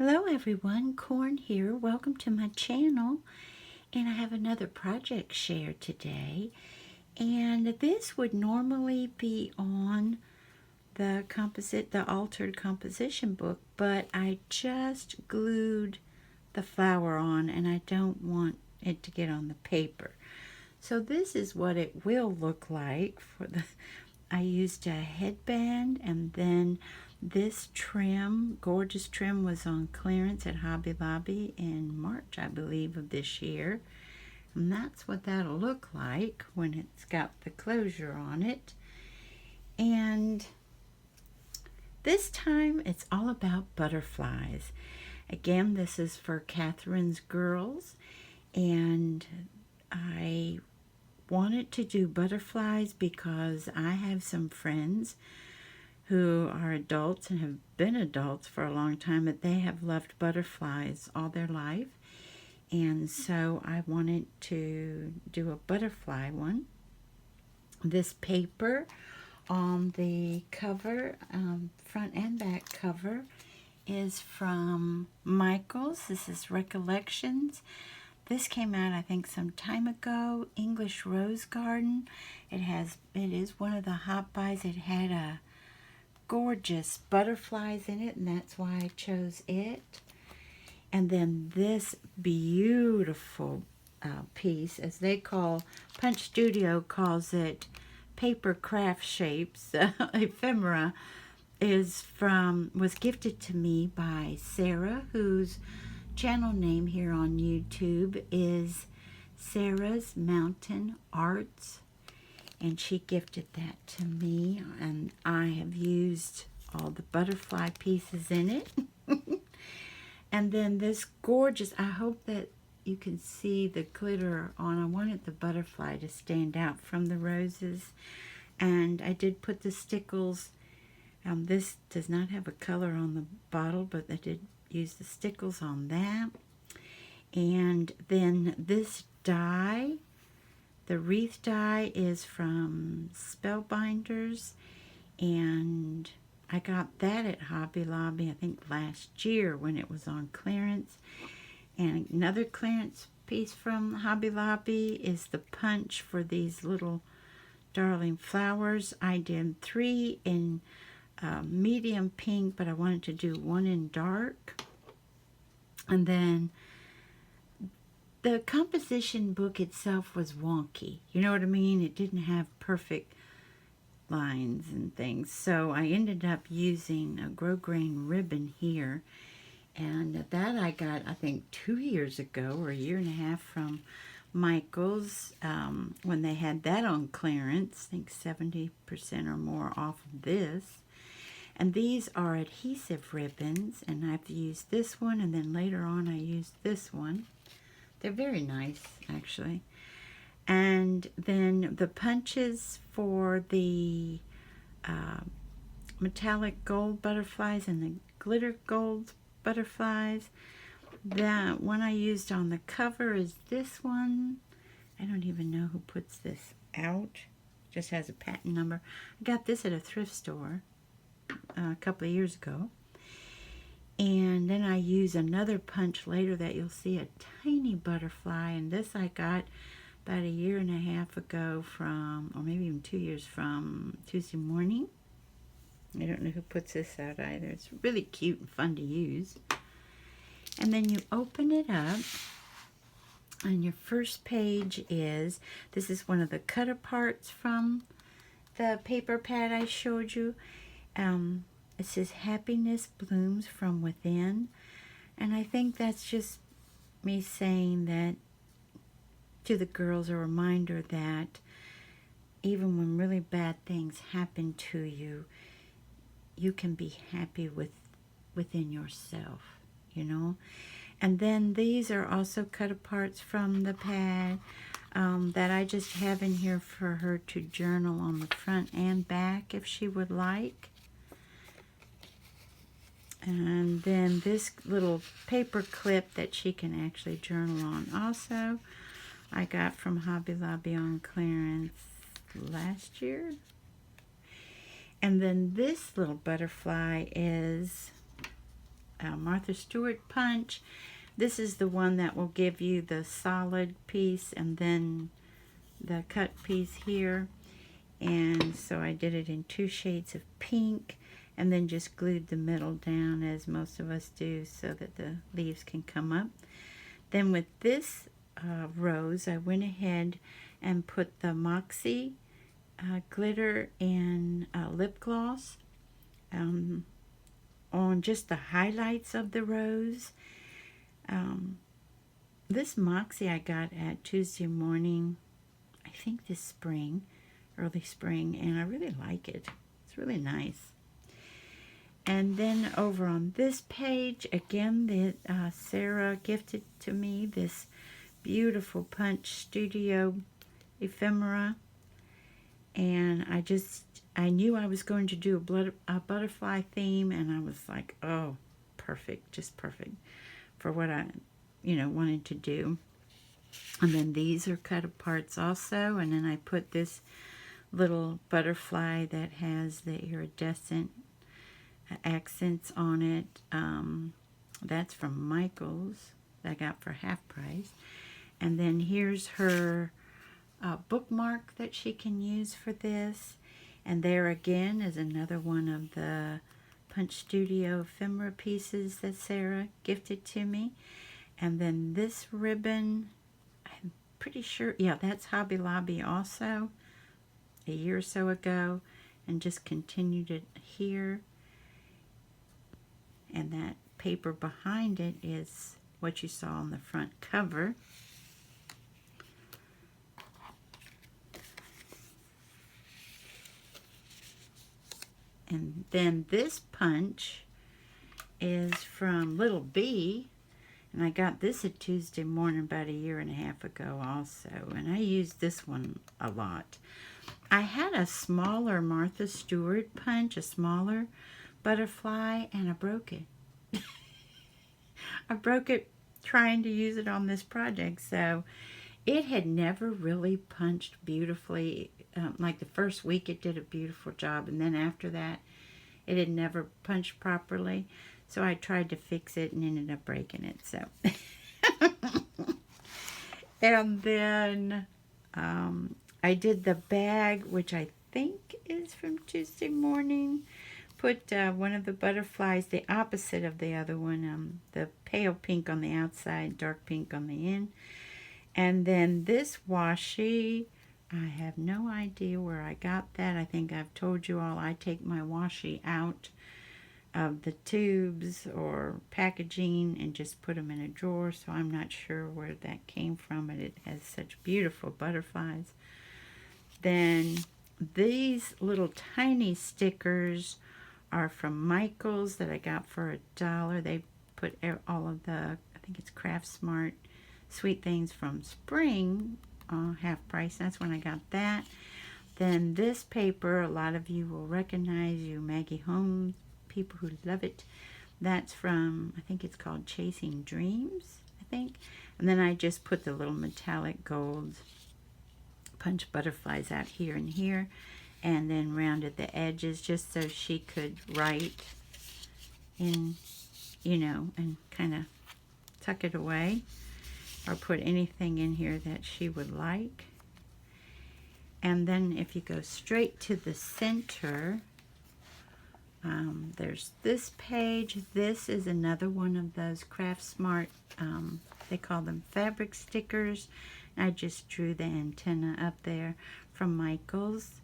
Hello everyone, Corn here. Welcome to my channel. And I have another project share today. And this would normally be on the altered composition book, but I just glued the flower on and I don't want it to get on the paper. So this is what it will look like I used a headband, and then this trim, gorgeous trim, was on clearance at Hobby Lobby in March, I believe, of this year. And that's what that'll look like when it's got the closure on it. And this time it's all about butterflies. Again, this is for Catherine's Girls, and I wanted to do butterflies because I have some friends who are adults and have been adults for a long time, but they have loved butterflies all their life. And so I wanted to do a butterfly one. This paper on the cover, front and back cover, is from Michael's. This is Recollections. This came out, I think, some time ago. English Rose Garden. It is one of the hot buys. It had a gorgeous butterflies in it, and that's why I chose it. And then this beautiful piece, as they call, Punch Studio calls it paper craft shapes, ephemera, was gifted to me by Sarah, whose channel name here on YouTube is Sarah's Mountain Arts, and she gifted that to me, and I have used all the butterfly pieces in it. And then this gorgeous, I hope that you can see the glitter on. I wanted the butterfly to stand out from the roses, and I did put the stickles. This does not have a color on the bottle, but I did use the stickles on that. And then this die, the wreath die, is from Spellbinders, and I got that at Hobby Lobby, I think last year when it was on clearance. And another clearance piece from Hobby Lobby is the punch for these little darling flowers. I did 3 in medium pink, but I wanted to do 1 in dark. And then the composition book itself was wonky. You know what I mean? It didn't have perfect lines and things. So I ended up using a grosgrain ribbon here. And that I got, I think, 2 years ago, or a year and a half, from Michael's when they had that on clearance. I think 70% or more off of this. And these are adhesive ribbons, and I've used this one, and then later on I used this one. They're very nice, actually. And then the punches for the metallic gold butterflies and the glitter gold butterflies. The one I used on the cover is this one. I don't even know who puts this out. It just has a patent number. I got this at a thrift store a couple of years ago. And then I use another punch later that you'll see a tiny butterfly, and this I got about a year and a half ago from, or maybe even 2 years, from Tuesday Morning. I don't know who puts this out either. It's really cute and fun to use. And then you open it up, and your first page is, this is one of the cut aparts from the paper pad I showed you. It says, "Happiness blooms from within." And I think that's just me saying that to the girls, a reminder that even when really bad things happen to you, you can be happy within yourself, you know. And then these are also cut aparts from the pad that I just have in here for her to journal on the front and back if she would like. And then this little paper clip that she can actually journal on also, I got from Hobby Lobby on clearance last year. And then this little butterfly is Martha Stewart punch. This is the one that will give you the solid piece and then the cut piece here. And so I did it in 2 shades of pink and then just glued the middle down as most of us do so that the leaves can come up. Then with this rose, I went ahead and put the Moxie glitter and lip gloss on just the highlights of the rose. This Moxie I got at Tuesday Morning, I think this spring, early spring, and I really like it. It's really nice. And then over on this page, again, Sarah gifted to me this beautiful Punch Studio ephemera. And I knew I was going to do a butterfly theme, and I was like, oh, perfect, just perfect for what I, wanted to do. And then these are cut aparts also, and then I put this little butterfly that has the iridescent accents on it. That's from Michael's that I got for half price. And then here's her bookmark that she can use for this. And there again is another one of the Punch Studio ephemera pieces that Sarah gifted to me. And then this ribbon, I'm pretty sure, yeah, that's Hobby Lobby also, a year or so ago, and just continued it here. And that paper behind it is what you saw on the front cover. And then this punch is from Little Bee, and I got this at Tuesday Morning about a year and a half ago also, and I used this one a lot. I had a smaller Martha Stewart punch, a smaller butterfly, and I broke it. I broke it trying to use it on this project, so it had never really punched beautifully. Like the first week it did a beautiful job, and then after that it had never punched properly, so I tried to fix it and ended up breaking it. So and then I did the bag, which I think is from Tuesday Morning. Put one of the butterflies, the opposite of the other one, the pale pink on the outside, dark pink on the end. And then this washi, I have no idea where I got that. I think I've told you all I take my washi out of the tubes or packaging and just put them in a drawer, so I'm not sure where that came from, but it has such beautiful butterflies. Then these little tiny stickers are from Michael's that I got for $1. They put all of the, I think it's Craft Smart Sweet Things from spring half price. That's when I got that. Then this paper, a lot of you will recognize, you Maggie Holmes people who love it. That's from, I think it's called Chasing Dreams, I think. And then I just put the little metallic gold punch butterflies out here and here, and then rounded the edges just so she could write in, and kind of tuck it away or put anything in here that she would like. And then if you go straight to the center, there's this page. This is another one of those Craft Smart, they call them fabric stickers. I just drew the antenna up there from Michael's.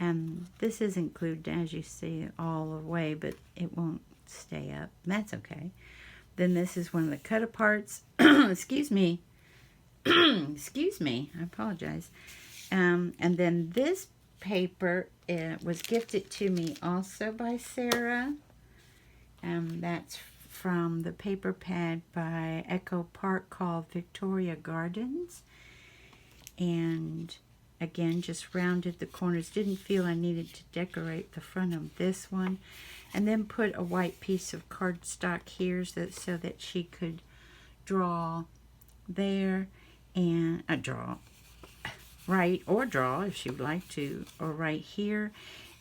And this isn't glued, as you see, all the way, but it won't stay up. That's okay. Then this is one of the cut aparts. Excuse me. Excuse me. I apologize. And then this paper was gifted to me also by Sarah. That's from the paper pad by Echo Park called Victoria Gardens. And again, just rounded the corners. Didn't feel I needed to decorate the front of this one. And then put a white piece of cardstock here so that she could draw there and write or draw if she would like to, or right here.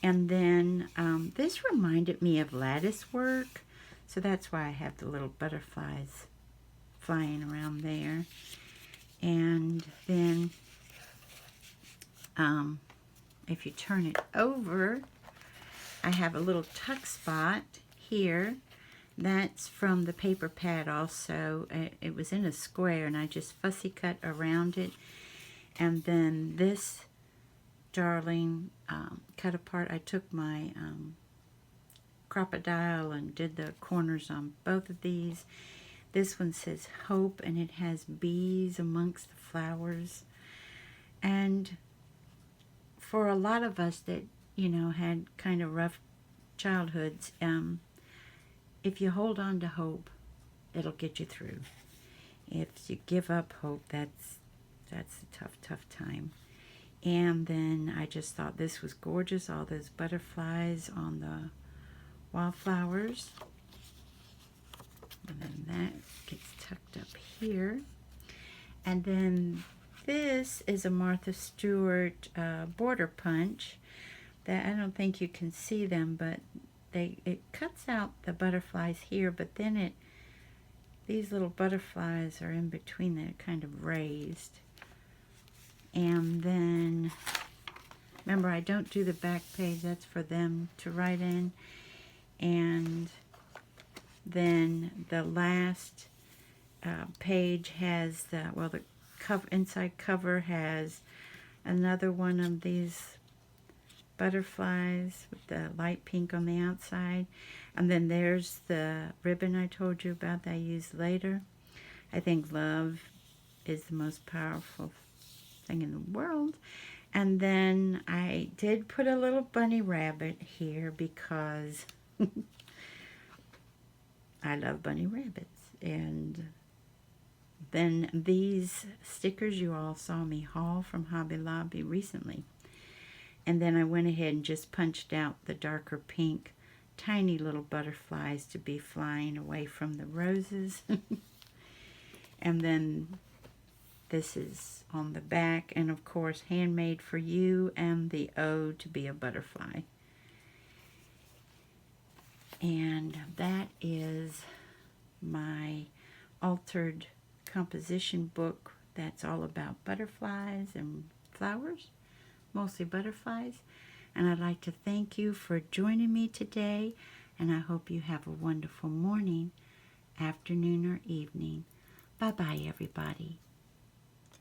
And then this reminded me of lattice work. So that's why I have the little butterflies flying around there. And then if you turn it over, I have a little tuck spot here. That's from the paper pad also. It was in a square and I just fussy cut around it. And then this darling cut apart. I took my crocodile and did the corners on both of these. This one says hope and it has bees amongst the flowers. And for a lot of us that, you know, had kind of rough childhoods, if you hold on to hope, it'll get you through. If you give up hope, that's a tough time. And then I just thought this was gorgeous, all those butterflies on the wildflowers. And then that gets tucked up here. And then this is a Martha Stewart border punch that I don't think you can see them, but it cuts out the butterflies here, but then these little butterflies are in between, they're kind of raised. And then, remember, I don't do the back page, that's for them to write in. And then the last page has the inside cover has another one of these butterflies with the light pink on the outside. And then there's the ribbon I told you about that I use later. I think love is the most powerful thing in the world. And then I did put a little bunny rabbit here because I love bunny rabbits. And then these stickers you all saw me haul from Hobby Lobby recently. And then I went ahead and just punched out the darker pink tiny little butterflies to be flying away from the roses. And then this is on the back, and of course handmade for you, and the O to be a butterfly. And that is my altered composition book that's all about butterflies and flowers, mostly butterflies. And I'd like to thank you for joining me today, and I hope you have a wonderful morning, afternoon, or evening. Bye-bye, everybody.